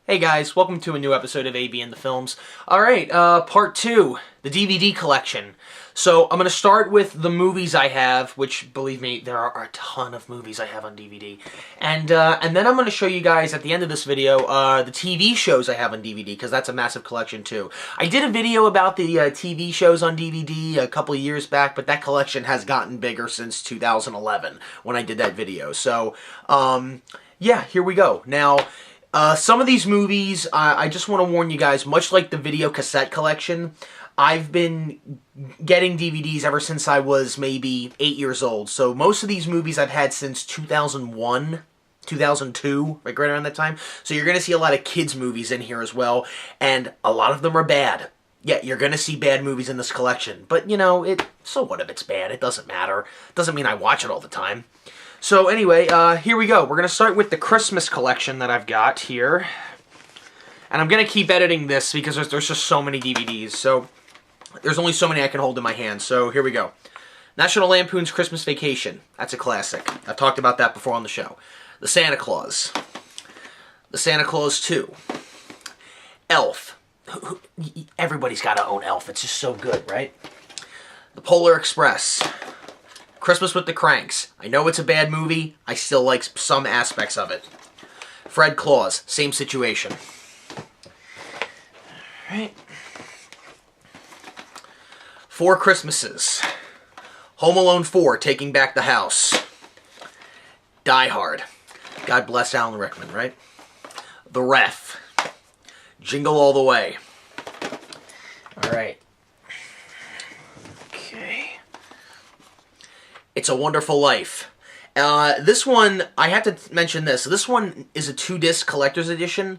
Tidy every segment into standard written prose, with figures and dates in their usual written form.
Hey guys, welcome to a new episode of AB in the Films. Alright, part 2, the DVD collection. So, I'm going to start with the movies I have, which, believe me, there are a ton of movies I have on DVD. And then I'm going to show you guys, at the end of this video, the TV shows I have on DVD, because that's a massive collection too. I did a video about the TV shows on DVD a couple of years back, but that collection has gotten bigger since 2011, when I did that video. So, yeah, here we go. Now, some of these movies, I just want to warn you guys, much like the video cassette collection, I've been getting DVDs ever since I was maybe 8 years old. So most of these movies I've had since 2001, 2002, like right around that time. So you're going to see a lot of kids' movies in here as well, and a lot of them are bad. Yeah, you're going to see bad movies in this collection. But, you know, so what if it's bad? It doesn't matter. It doesn't mean I watch it all the time. So anyway, here we go. We're going to start with the Christmas collection that I've got here. And I'm going to keep editing this because there's just so many DVDs. So there's only so many I can hold in my hand. So here we go. National Lampoon's Christmas Vacation. That's a classic. I've talked about that before on the show. The Santa Claus. The Santa Claus 2. Elf. Everybody's got to own Elf. It's just so good, right? The Polar Express. Christmas with the Cranks. I know it's a bad movie. I still like some aspects of it. Fred Claus. Same situation. Alright. Four Christmases. Home Alone 4, Taking Back the House. Die Hard. God bless Alan Rickman, right? The Ref. Jingle All the Way. Alright. It's a Wonderful Life. This one, I have to mention this. This one is a 2-disc collector's edition.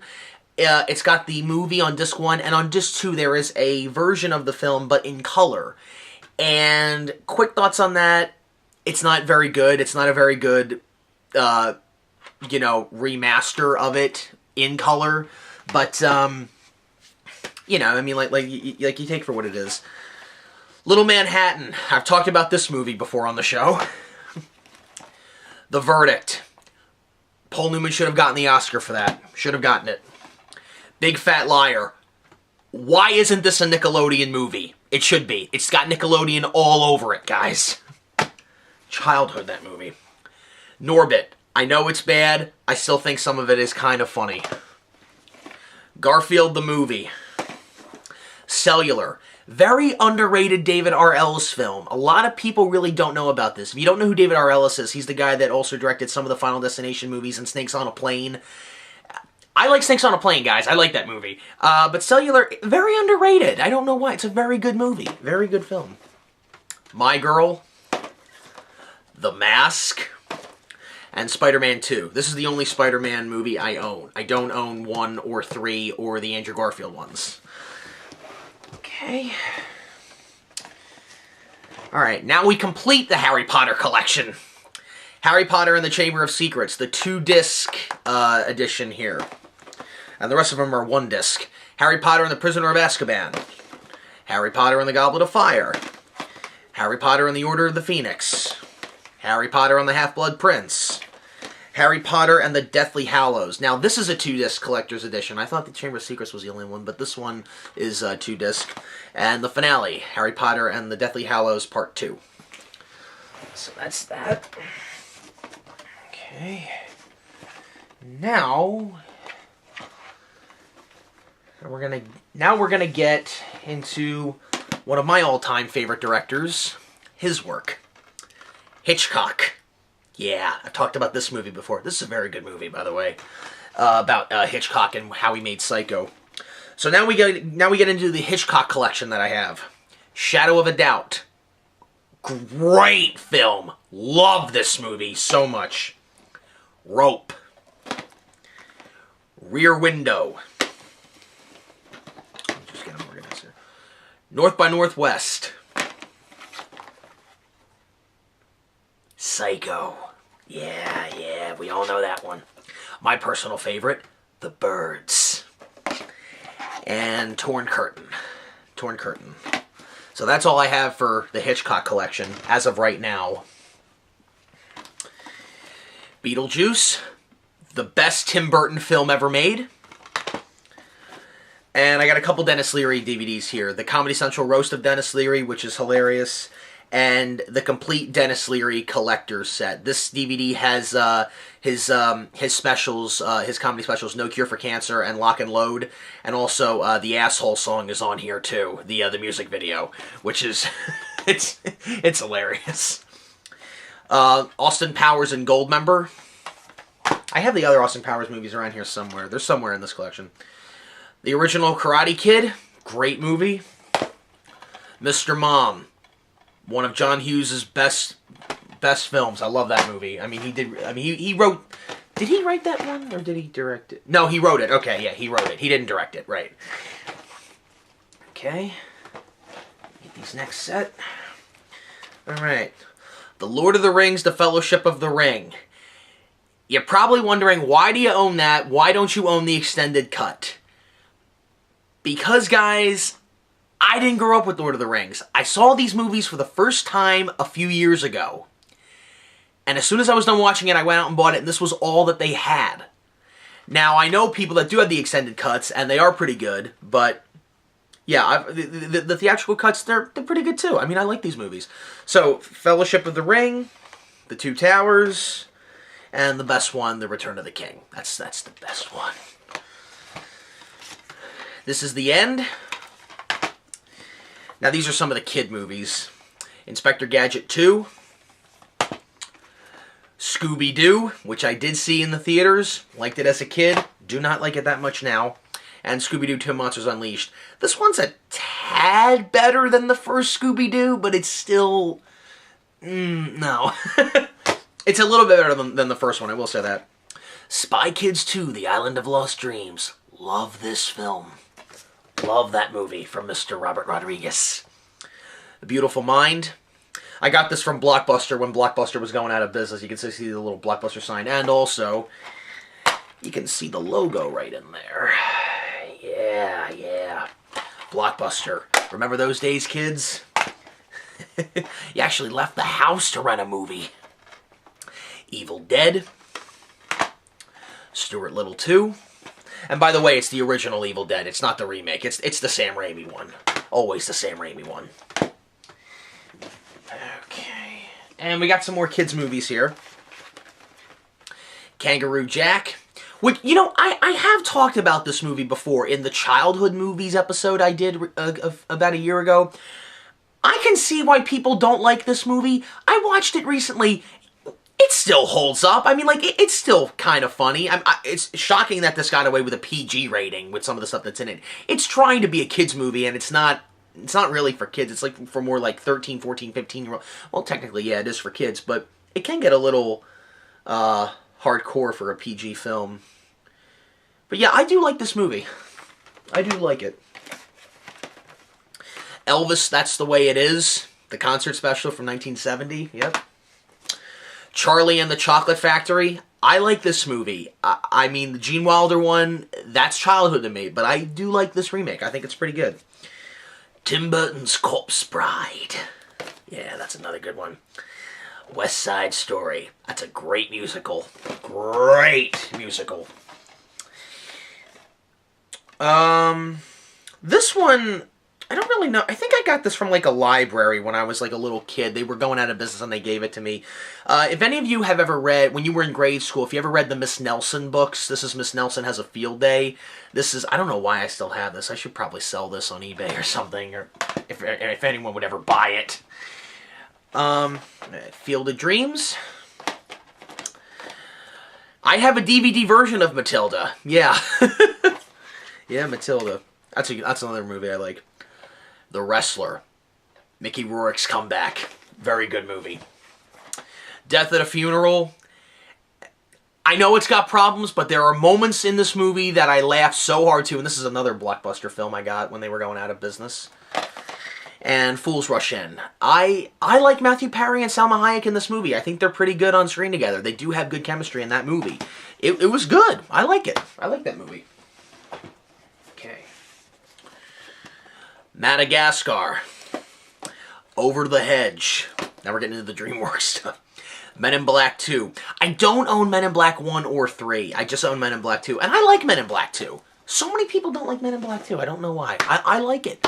It's got the movie on disc 1, and on disc 2 there is a version of the film, but in color. And quick thoughts on that, it's not very good. It's not a very good, you know, remaster of it in color. But, you know, I mean, like you take it for what it is. Little Manhattan. I've talked about this movie before on the show. The Verdict. Paul Newman should have gotten the Oscar for that. Should have gotten it. Big Fat Liar. Why isn't this a Nickelodeon movie? It should be. It's got Nickelodeon all over it, guys. Childhood, that movie. Norbit. I know it's bad. I still think some of it is kind of funny. Garfield the Movie. Cellular. Very underrated David R. Ellis film. A lot of people really don't know about this. If you don't know who David R. Ellis is, he's the guy that also directed some of the Final Destination movies and Snakes on a Plane. I like Snakes on a Plane, guys. I like that movie. But Cellular, very underrated. I don't know why. It's a very good movie. Very good film. My Girl. The Mask. And Spider-Man 2. This is the only Spider-Man movie I own. I don't own 1 or 3 or the Andrew Garfield ones. Okay. Alright, now we complete the Harry Potter collection. Harry Potter and the Chamber of Secrets, the 2-disc edition here. And the rest of them are 1-disc. Harry Potter and the Prisoner of Azkaban. Harry Potter and the Goblet of Fire. Harry Potter and the Order of the Phoenix. Harry Potter and the Half-Blood Prince. Harry Potter and the Deathly Hallows. Now, this is a 2-disc collector's edition. I thought the Chamber of Secrets was the only one, but this one is 2-disc. And the finale, Harry Potter and the Deathly Hallows Part 2. So that's that. Okay. Now we're gonna get into one of my all-time favorite directors, his work. Hitchcock. Yeah, I've talked about this movie before. This is a very good movie, by the way, about Hitchcock and how he made Psycho. So now we get into the Hitchcock collection that I have. Shadow of a Doubt. Great film. Love this movie so much. Rope. Rear Window. Just get them organized here. North by Northwest. Psycho. Yeah, we all know that one. My personal favorite, The Birds. And Torn Curtain. Torn Curtain. So that's all I have for the Hitchcock collection as of right now. Beetlejuice, the best Tim Burton film ever made. And I got a couple Dennis Leary DVDs here. The Comedy Central Roast of Dennis Leary, which is hilarious, and the complete Dennis Leary collector's set. This DVD has his specials, his comedy specials, No Cure for Cancer and Lock and Load, and also the Asshole song is on here too, the music video, which is it's hilarious. Austin Powers and Goldmember. I have the other Austin Powers movies around here somewhere. They're somewhere in this collection. The original Karate Kid, great movie. Mr. Mom, one of John Hughes' best films. I love that movie. I mean, he wrote. Did he write that one or did he direct it? No, he wrote it. Okay, yeah, he wrote it. He didn't direct it, right? Okay. Get these next set. All right. The Lord of the Rings, The Fellowship of the Ring. You're probably wondering, why do you own that? Why don't you own the extended cut? Because, guys, I didn't grow up with Lord of the Rings. I saw these movies for the first time a few years ago. And as soon as I was done watching it, I went out and bought it, and this was all that they had. Now, I know people that do have the extended cuts, and they are pretty good, but yeah, the theatrical cuts, they're pretty good too. I mean, I like these movies. So, Fellowship of the Ring, The Two Towers, and the best one, The Return of the King. That's the best one. This is the end. Now, these are some of the kid movies. Inspector Gadget 2. Scooby-Doo, which I did see in the theaters. Liked it as a kid. Do not like it that much now. And Scooby-Doo 2 Monsters Unleashed. This one's a tad better than the first Scooby-Doo, but it's still... no. It's a little bit better than the first one, I will say that. Spy Kids 2, The Island of Lost Dreams. Love this film. Love that movie from Mr. Robert Rodriguez. A Beautiful Mind. I got this from Blockbuster when Blockbuster was going out of business. You can see the little Blockbuster sign. And also, you can see the logo right in there. Yeah. Blockbuster. Remember those days, kids? You actually left the house to rent a movie. Evil Dead. Stuart Little 2. And by the way, it's the original Evil Dead. It's not the remake. It's the Sam Raimi one. Always the Sam Raimi one. Okay. And we got some more kids' movies here. Kangaroo Jack. Which, you know, I have talked about this movie before in the childhood movies episode I did about a year ago. I can see why people don't like this movie. I watched it recently. It still holds up. I mean, like, it's still kind of funny. It's shocking that this got away with a PG rating with some of the stuff that's in it. It's trying to be a kid's movie, and it's not really for kids. It's like for more like 13, 14, 15-year-old. Well, technically, yeah, it is for kids, but it can get a little hardcore for a PG film. But yeah, I do like this movie. I do like it. Elvis, That's the Way It Is. The concert special from 1970. Yep. Charlie and the Chocolate Factory. I like this movie. I mean, the Gene Wilder one, that's childhood to me, but I do like this remake. I think it's pretty good. Tim Burton's Corpse Bride. Yeah, that's another good one. West Side Story. That's a great musical. Great musical. This one, I don't really know. I think I got this from like a library when I was like a little kid. They were going out of business and they gave it to me. If any of you have ever read, when you were in grade school, if you ever read the Miss Nelson books, this is Miss Nelson Has a Field Day. This is, I don't know why I still have this. I should probably sell this on eBay or something, or if anyone would ever buy it. Field of Dreams. I have a DVD version of Matilda. Yeah. Yeah, Matilda. That's another movie I like. The Wrestler. Mickey Rourke's comeback. Very good movie. Death at a Funeral. I know it's got problems, but there are moments in this movie that I laughed so hard to, and this is another Blockbuster film I got when they were going out of business. And Fools Rush In. I like Matthew Perry and Salma Hayek in this movie. I think they're pretty good on screen together. They do have good chemistry in that movie. It was good. I like it. I like that movie. Okay. Madagascar. Over the Hedge. Now we're getting into the DreamWorks stuff. Men in Black 2. I don't own Men in Black 1 or 3. I just own Men in Black 2. And I like Men in Black 2. So many people don't like Men in Black 2. I don't know why. I like it.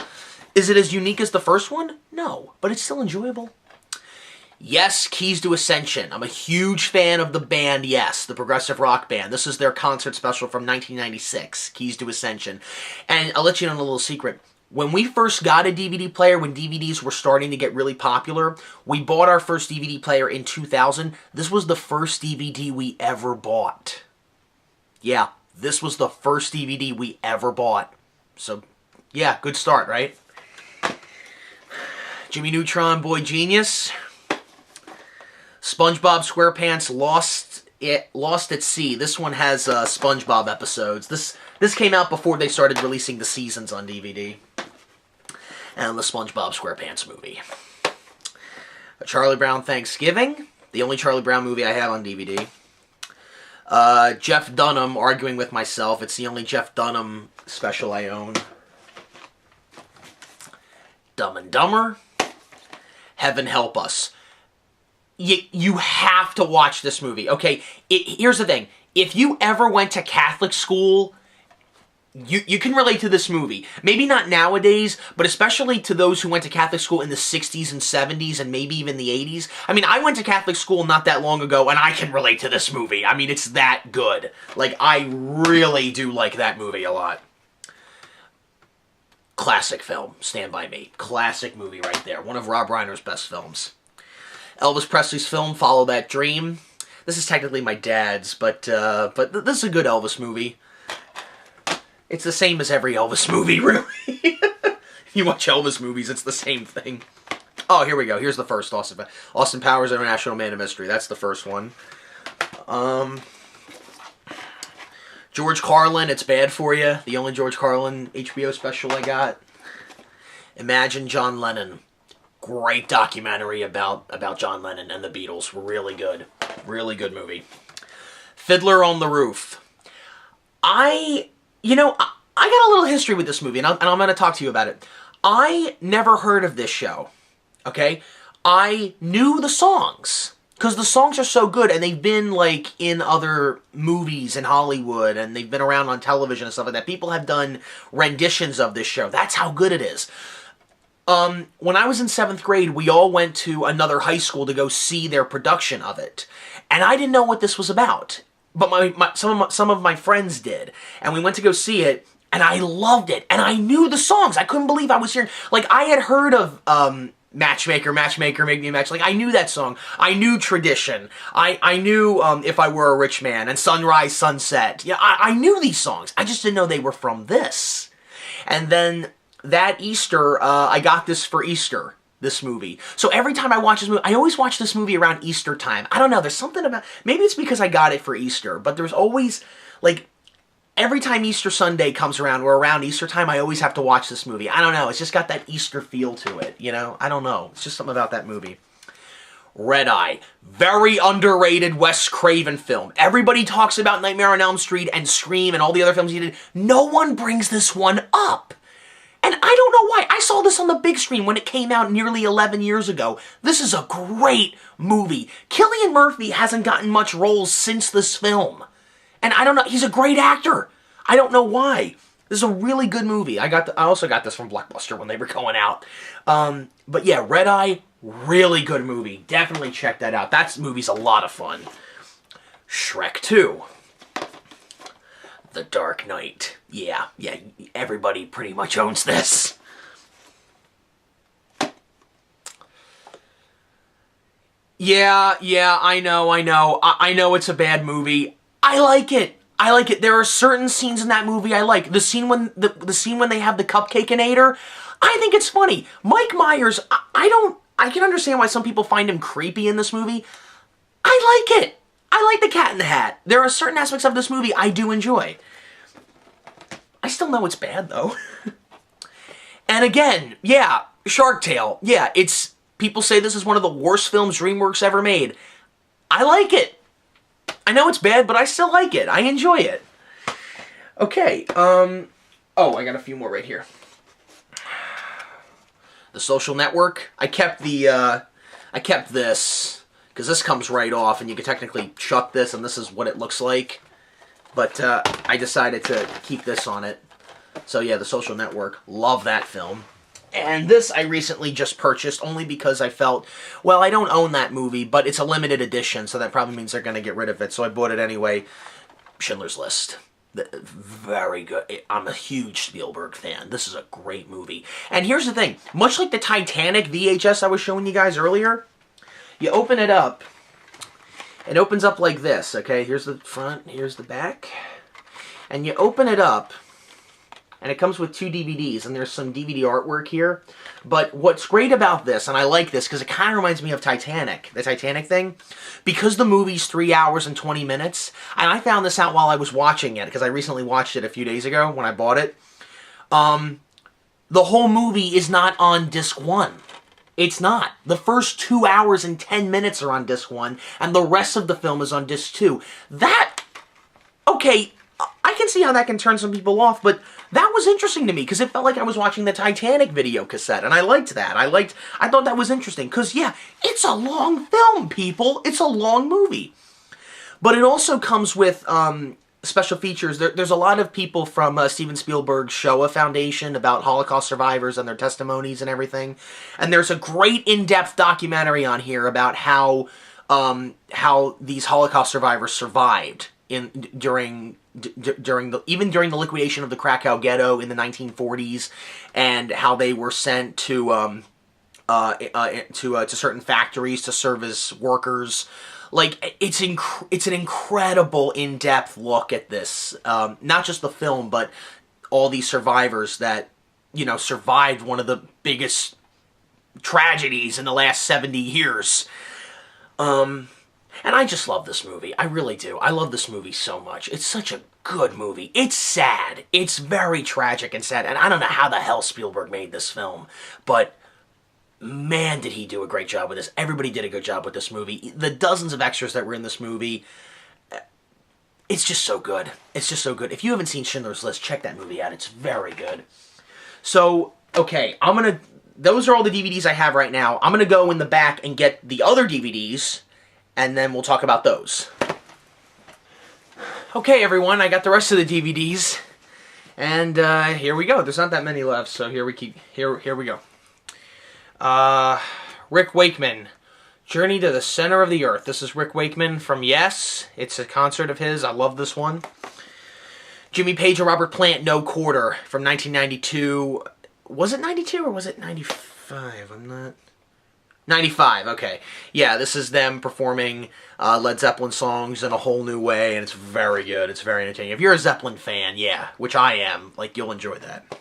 Is it as unique as the first one? No, but it's still enjoyable. Yes, Keys to Ascension. I'm a huge fan of the band Yes, the progressive rock band. This is their concert special from 1996, Keys to Ascension. And I'll let you know a little secret. When we first got a DVD player, when DVDs were starting to get really popular, we bought our first DVD player in 2000. This was the first DVD we ever bought. Yeah, this was the first DVD we ever bought. So, yeah, good start, right? Jimmy Neutron, Boy Genius. SpongeBob SquarePants Lost at Sea. This one has SpongeBob episodes. This came out before they started releasing the seasons on DVD. And the SpongeBob SquarePants movie. A Charlie Brown Thanksgiving. The only Charlie Brown movie I have on DVD. Jeff Dunham, Arguing with Myself. It's the only Jeff Dunham special I own. Dumb and Dumber. Heaven Help Us. You have to watch this movie, okay? Here's the thing. If you ever went to Catholic school, you can relate to this movie. Maybe not nowadays, but especially to those who went to Catholic school in the 60s and 70s and maybe even the 80s. I mean, I went to Catholic school not that long ago, and I can relate to this movie. I mean, it's that good. Like, I really do like that movie a lot. Classic film, Stand By Me. Classic movie right there. One of Rob Reiner's best films. Elvis Presley's film, Follow That Dream. This is technically my dad's, but this is a good Elvis movie. It's the same as every Elvis movie, really. If you watch Elvis movies, it's the same thing. Oh, here we go. Here's the first Austin Powers International Man of Mystery. That's the first one. George Carlin, It's Bad For You. The only George Carlin HBO special I got. Imagine John Lennon. Great documentary about John Lennon and the Beatles. Really good. Really good movie. Fiddler on the Roof. I got a little history with this movie, and I'm going to talk to you about it. I never heard of this show, okay? I knew the songs, because the songs are so good, and they've been, like, in other movies in Hollywood, and they've been around on television and stuff like that. People have done renditions of this show. That's how good it is. When I was in 7th grade, we all went to another high school to go see their production of it. And I didn't know what this was about. But some of my friends did. And we went to go see it, and I loved it. And I knew the songs. I couldn't believe I was hearing... Like, I had heard of Matchmaker, Make Me a Match. Like, I knew that song. I knew Tradition. I knew If I Were a Rich Man and Sunrise, Sunset. Yeah, I knew these songs. I just didn't know they were from this. And then... that Easter, I got this for Easter, this movie. So every time I watch this movie, I always watch this movie around Easter time. I don't know, there's something about... Maybe it's because I got it for Easter, but there's always, like, every time Easter Sunday comes around, or around Easter time, I always have to watch this movie. I don't know, it's just got that Easter feel to it, you know? I don't know, it's just something about that movie. Red Eye. Very underrated Wes Craven film. Everybody talks about Nightmare on Elm Street and Scream and all the other films he did. No one brings this one up. And I don't know why. I saw this on the big screen when it came out nearly 11 years ago. This is a great movie. Cillian Murphy hasn't gotten much roles since this film. And I don't know. He's a great actor. I don't know why. This is a really good movie. I also got this from Blockbuster when they were going out. But yeah, Red Eye, really good movie. Definitely check that out. That movie's a lot of fun. Shrek 2. The Dark Knight. Yeah, everybody pretty much owns this. Yeah, I know. I know it's a bad movie. I like it. There are certain scenes in that movie I like. The scene when they have the Cupcakeinator, I think it's funny. Mike Myers, I can understand why some people find him creepy in this movie. I like it. I like the Cat in the Hat. There are certain aspects of this movie I do enjoy. I still know it's bad, though. And again, yeah, Shark Tale. Yeah, people say this is one of the worst films DreamWorks ever made. I like it. I know it's bad, but I still like it. I enjoy it. Okay, oh, I got a few more right here. The Social Network. I kept this, because this comes right off, and you can technically chuck this, and this is what it looks like. But I decided to keep this on it. So yeah, The Social Network. Love that film. And this I recently just purchased only because I felt, well, I don't own that movie, but it's a limited edition, so that probably means they're going to get rid of it. So I bought it anyway. Schindler's List. Very good. I'm a huge Spielberg fan. This is a great movie. And here's the thing. Much like the Titanic VHS I was showing you guys earlier, you open it up. It opens up like this, okay? Here's the front, here's the back. And you open it up, and it comes with 2 DVDs, and there's some DVD artwork here. But what's great about this, and I like this, because it kind of reminds me of Titanic, the Titanic thing, because the movie's 3 hours and 20 minutes, and I found this out while I was watching it, because I recently watched it a few days ago when I bought it. The whole movie is not on disc 1. It's not. The first 2 hours and 10 minutes are on disc 1, and the rest of the film is on disc 2. That, okay, I can see how that can turn some people off, but that was interesting to me, because it felt like I was watching the Titanic video cassette, and I liked that. I thought that was interesting, because, yeah, it's a long film, people. It's a long movie. But it also comes with special features. There's a lot of people from Steven Spielberg's Shoah Foundation about Holocaust survivors and their testimonies and everything. And there's a great in-depth documentary on here about how these Holocaust survivors survived during the liquidation of the Krakow ghetto in the 1940s, and how they were sent to certain factories to serve as workers. Like, it's an incredible in-depth look at this. Not just the film, but all these survivors that, you know, survived one of the biggest tragedies in the last 70 years. And I just love this movie. I really do. I love this movie so much. It's such a good movie. It's sad. It's very tragic and sad. And I don't know how the hell Spielberg made this film, but man, did he do a great job with this. Everybody did a good job with this movie. The dozens of extras that were in this movie, it's just so good. It's just so good. If you haven't seen Schindler's List, check that movie out. It's very good. So, okay, those are all the DVDs I have right now. I'm going to go in the back and get the other DVDs, and then we'll talk about those. Okay, everyone, I got the rest of the DVDs, and here we go. There's not that many left, so here we go. Rick Wakeman, Journey to the Center of the Earth. This is Rick Wakeman from Yes. It's a concert of his. I love this one. Jimmy Page and Robert Plant, No Quarter, from 1992. Was it 92 or was it 95? I'm not... 95, okay. Yeah, this is them performing Led Zeppelin songs in a whole new way, and it's very good. It's very entertaining. If you're a Zeppelin fan, yeah, which I am, like, you'll enjoy that.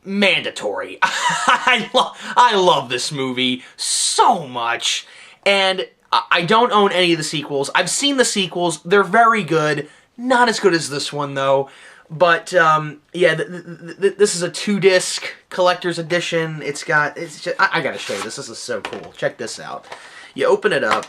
Mandatory. I love this movie so much, and I don't own any of the sequels. I've seen the sequels. They're very good. Not as good as this one, though. But, yeah, this is a 2-disc collector's edition. I gotta show you this. This is so cool. Check this out. You open it up.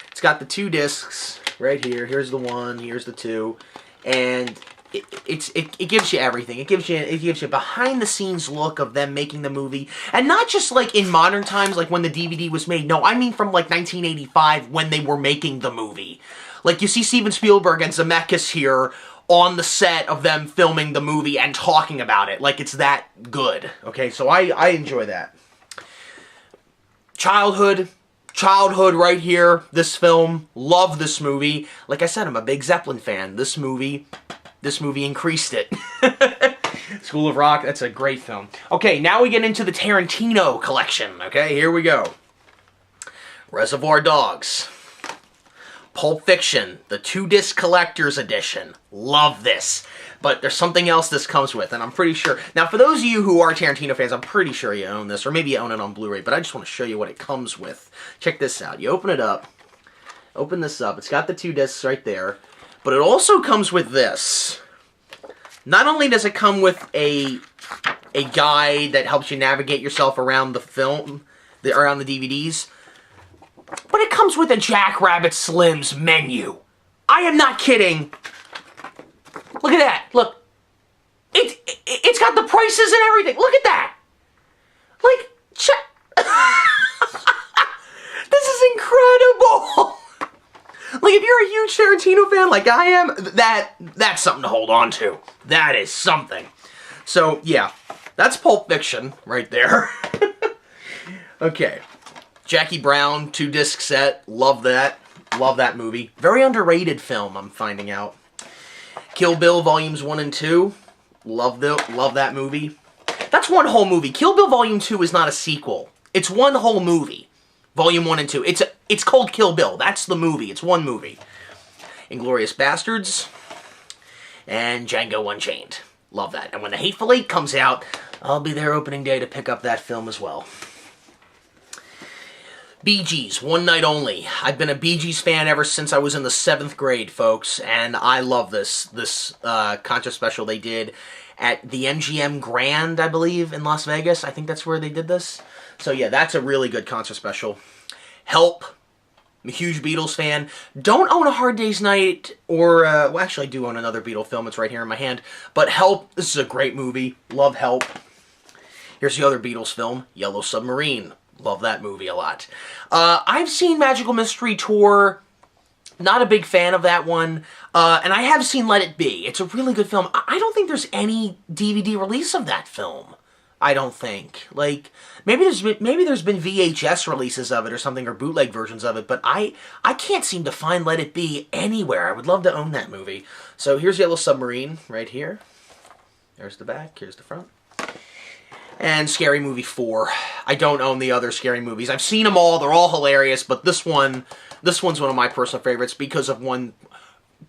It's got the 2 discs right here. Here's the 1. Here's the 2. And it gives you everything. It gives you a behind-the-scenes look of them making the movie. And not just, like, in modern times, like when the DVD was made. No, I mean from, like, 1985 when they were making the movie. Like, you see Steven Spielberg and Zemeckis here on the set of them filming the movie and talking about it. Like, it's that good. Okay, so I enjoy that. Childhood right here. This film. Love this movie. Like I said, I'm a big Zeppelin fan. This movie increased it. School of Rock, that's a great film. Okay, now we get into the Tarantino collection. Okay, here we go. Reservoir Dogs. Pulp Fiction, the 2-disc collector's edition. Love this. But there's something else this comes with, and I'm pretty sure... Now, for those of you who are Tarantino fans, I'm pretty sure you own this, or maybe you own it on Blu-ray, but I just want to show you what it comes with. Check this out. You open it up. Open this up. It's got the 2 discs right there. But it also comes with this. Not only does it come with a guide that helps you navigate yourself around the film, around the DVDs, but it comes with a Jackrabbit Slim's menu. I am not kidding. Look at that. Look. It's got the prices and everything. Look at that. Like, check. This is incredible. Like, if you're a huge Tarantino fan like I am, that's something to hold on to. That is something. So, yeah, that's Pulp Fiction right there. Okay. Jackie Brown, 2-disc set. Love that. Love that movie. Very underrated film, I'm finding out. Kill Bill Volumes 1 and 2. Love that movie. That's one whole movie. Kill Bill Volume 2 is not a sequel. It's one whole movie. Volume 1 and 2. It's called Kill Bill. That's the movie. It's one movie. Inglourious Bastards. And Django Unchained. Love that. And when The Hateful Eight comes out, I'll be there opening day to pick up that film as well. Bee Gees, One Night Only. I've been a Bee Gees fan ever since I was in the 7th grade, folks, and I love this concert special they did at the MGM Grand, I believe, in Las Vegas. I think that's where they did this. So yeah, that's a really good concert special. Help. I'm a huge Beatles fan. Don't own A Hard Day's Night, or, well, actually I do own another Beatle film. It's right here in my hand. But Help, this is a great movie. Love Help. Here's the other Beatles film, Yellow Submarine. Love that movie a lot. I've seen Magical Mystery Tour. Not a big fan of that one. And I have seen Let It Be. It's a really good film. I don't think there's any DVD release of that film. I don't think. Like, maybe there's been VHS releases of it or something, or bootleg versions of it, but I can't seem to find Let It Be anywhere. I would love to own that movie. So here's Yellow Submarine right here. There's the back. Here's the front. And Scary Movie 4. I don't own the other Scary Movies. I've seen them all. They're all hilarious, but this one's one of my personal favorites because of one.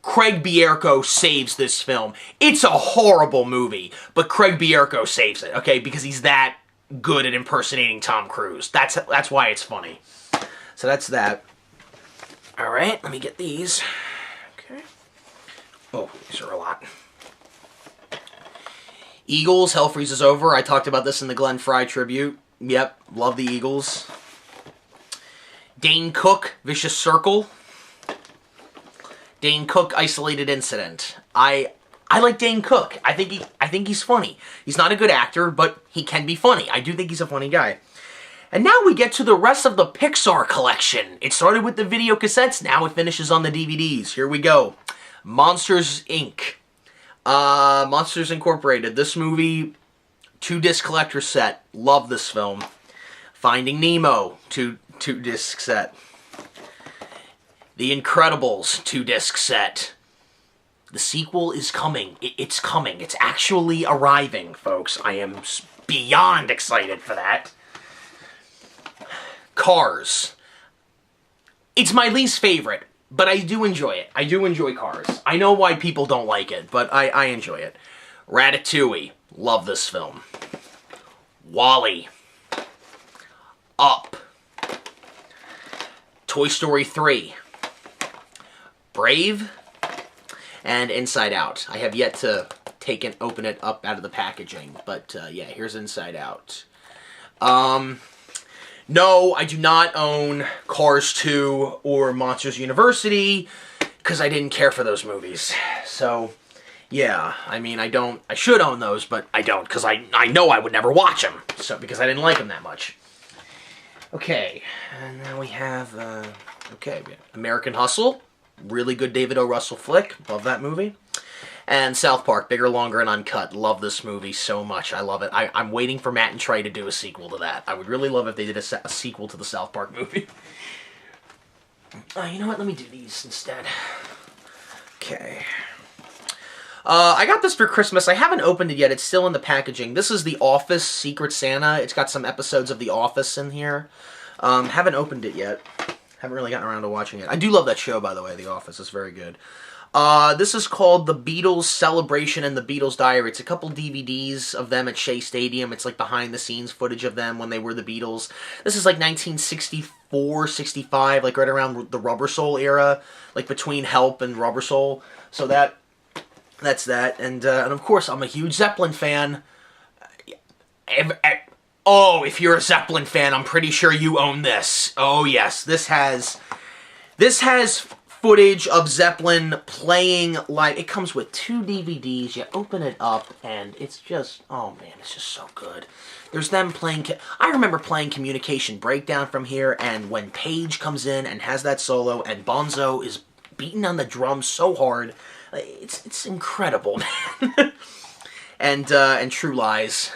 Craig Bierko saves this film. It's a horrible movie, but Craig Bierko saves it, okay? Because he's that good at impersonating Tom Cruise. That's why it's funny. So that's that. All right, let me get these. Okay. Oh, these are a lot. Eagles, Hell Freezes Over. I talked about this in the Glenn Frey tribute. Yep, love the Eagles. Dane Cook, Vicious Circle. Dane Cook, Isolated Incident. I like Dane Cook. I think he's funny. He's not a good actor, but he can be funny. I do think he's a funny guy. And now we get to the rest of the Pixar collection. It started with the video cassettes. Now it finishes on the DVDs. Here we go. Monsters, Inc. Monsters Incorporated. This movie, 2-disc collector set. Love this film. Finding Nemo, 2-disc set. The Incredibles, 2-disc set. The sequel is coming. It's coming. It's actually arriving, folks. I am beyond excited for that. Cars. It's my least favorite, but I do enjoy it. I do enjoy Cars. I know why people don't like it, but I enjoy it. Ratatouille. Love this film. WALL-E. Up. Toy Story 3. Brave. And Inside Out. I have yet to take and open it up out of the packaging, but yeah, here's Inside Out. No, I do not own Cars 2 or Monsters University, because I didn't care for those movies. So, yeah, I mean, I should own those, but I don't, because I know I would never watch them, so, because I didn't like them that much. Okay, and then we have, American Hustle. Really good David O. Russell flick. Love that movie. And South Park, Bigger, Longer, and Uncut. Love this movie so much. I love it. I'm waiting for Matt and Trey to do a sequel to that. I would really love if they did a sequel to the South Park movie. You know what? Let me do these instead. Okay. I got this for Christmas. I haven't opened it yet. It's still in the packaging. This is The Office, Secret Santa. It's got some episodes of The Office in here. Haven't opened it yet. Haven't really gotten around to watching it. I do love that show, by the way, The Office. It's very good. This is called The Beatles Celebration and The Beatles Diary. It's a couple DVDs of them at Shea Stadium. It's like behind-the-scenes footage of them when they were the Beatles. This is like 1964, 65, like right around the Rubber Soul era, like between Help and Rubber Soul. So that's that. And of course, I'm a huge Zeppelin fan. Oh, if you're a Zeppelin fan, I'm pretty sure you own this. Oh, yes. This has footage of Zeppelin playing live. It comes with 2 DVDs. You open it up, and it's just, oh, man, it's just so good. There's them playing, I remember playing Communication Breakdown from here, and when Page comes in and has that solo, and Bonzo is beating on the drums so hard. It's incredible, man. And True Lies.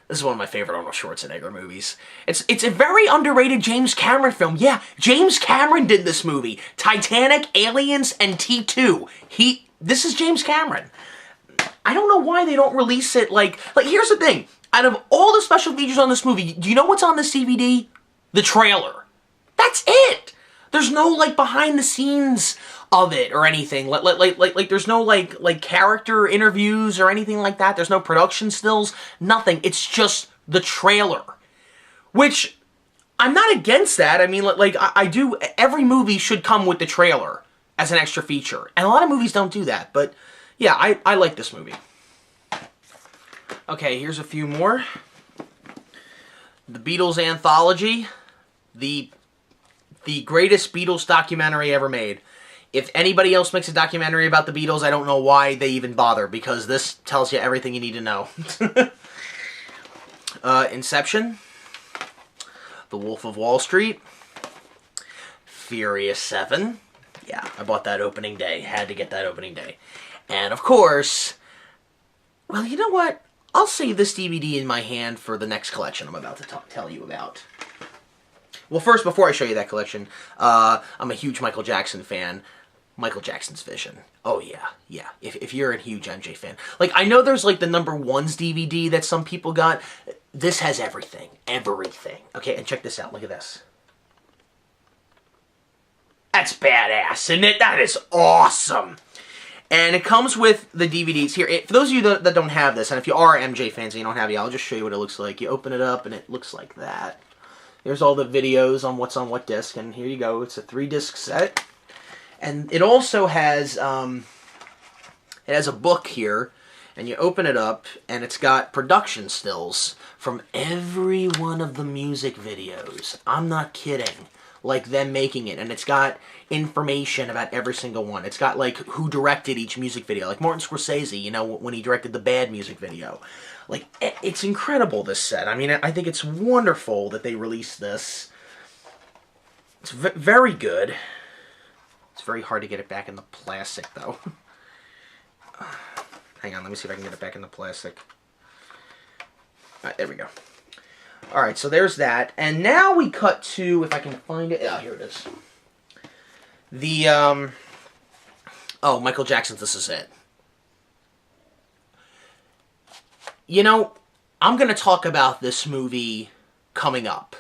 This is one of my favorite Arnold Schwarzenegger movies. It's a very underrated James Cameron film. Yeah, James Cameron did this movie. Titanic, Aliens, and T2. This is James Cameron. I don't know why they don't release it like here's the thing. Out of all the special features on this movie, do you know what's on this DVD? The trailer. That's it. There's no like behind the scenes of it or anything. Like there's no like character interviews or anything like that. There's no production stills. Nothing. It's just the trailer. Which I'm not against that. I mean, I do. Every movie should come with the trailer as an extra feature, and a lot of movies don't do that. But yeah, I like this movie. Okay, here's a few more. The Beatles Anthology, the greatest Beatles documentary ever made. If anybody else makes a documentary about the Beatles, I don't know why they even bother, because this tells you everything you need to know. Inception, The Wolf of Wall Street, Furious 7. Yeah, I bought that opening day. Had to get that opening day. And of course, well, you know what? I'll save this DVD in my hand for the next collection I'm about to tell you about. Well, first, before I show you that collection, I'm a huge Michael Jackson fan. Michael Jackson's Vision. Oh, yeah. If you're a huge MJ fan. Like, I know there's, like, the number ones DVD that some people got. This has everything. Everything. Okay, and check this out. Look at this. That's badass, isn't it? That is awesome. And it comes with the DVDs here. For those of you that don't have this, and if you are MJ fans and you don't have it, I'll just show you what it looks like. You open it up, and it looks like that. Here's all the videos on what's on what disc, and here you go. It's a 3-disc set. And it also has, it has a book here, and you open it up, and it's got production stills from every one of the music videos. I'm not kidding. Like them making it, and it's got information about every single one. It's got like who directed each music video, like Martin Scorsese, you know, when he directed the Bad music video. Like, it's incredible, this set. I mean, I think it's wonderful that they released this. It's very good. It's very hard to get it back in the plastic, though. Hang on, let me see if I can get it back in the plastic. All right, there we go. Alright, so there's that. And now we cut to, if I can find it. Oh, here it is. The, oh, Michael Jackson's This Is It. You know, I'm going to talk about this movie coming up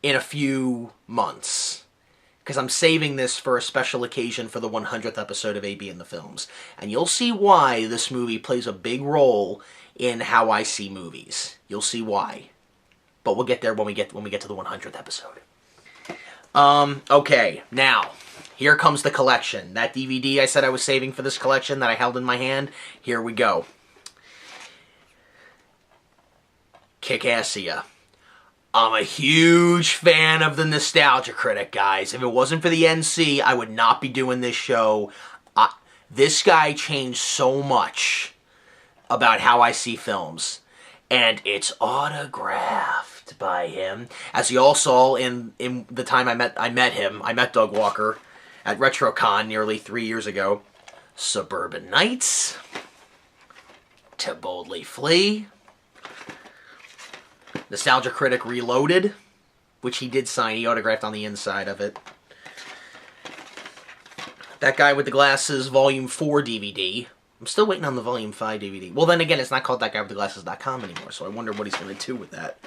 in a few months. Because I'm saving this for a special occasion for the 100th episode of AB in the Films. And you'll see why this movie plays a big role in how I see movies. You'll see why. But we'll get there when we get to the 100th episode. Okay, now, here comes the collection. That DVD I said I was saving for this collection that I held in my hand, here we go. Kick-Assia. I'm a huge fan of the Nostalgia Critic, guys. If it wasn't for the NC, I would not be doing this show. This guy changed so much about how I see films. And it's autographed by him. As you all saw in the time I met Doug Walker at RetroCon nearly 3 years ago. Suburban Nights. To Boldly Flee. Nostalgia Critic Reloaded, which he did sign. He autographed on the inside of it. That Guy with the Glasses Volume 4 DVD. I'm still waiting on the Volume 5 DVD. Well, then again, it's not called ThatGuyWithTheGlasses.com anymore, so I wonder what he's going to do with that.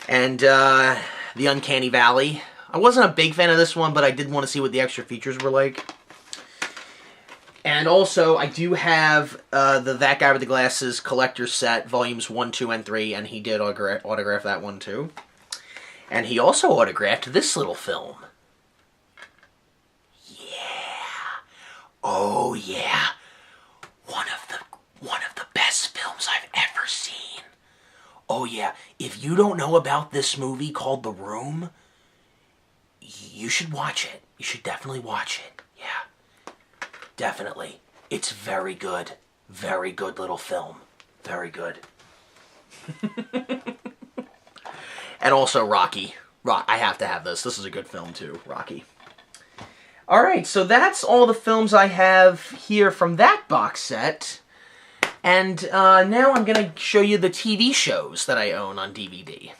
And The Uncanny Valley. I wasn't a big fan of this one, but I did want to see what the extra features were like. And also, I do have the That Guy with the Glasses collector's set, Volumes 1, 2, and 3, and he did autograph that one too. And he also autographed this little film. Yeah. Oh, yeah. One of the best films I've ever seen. Oh yeah, if you don't know about this movie called The Room, you should watch it. You should definitely watch it. Yeah, definitely. It's very good. Very good little film. Very good. And also Rocky. I have to have this. This is a good film too, Rocky. Alright, so that's all the films I have here from that box set. And now I'm going to show you the TV shows that I own on DVD.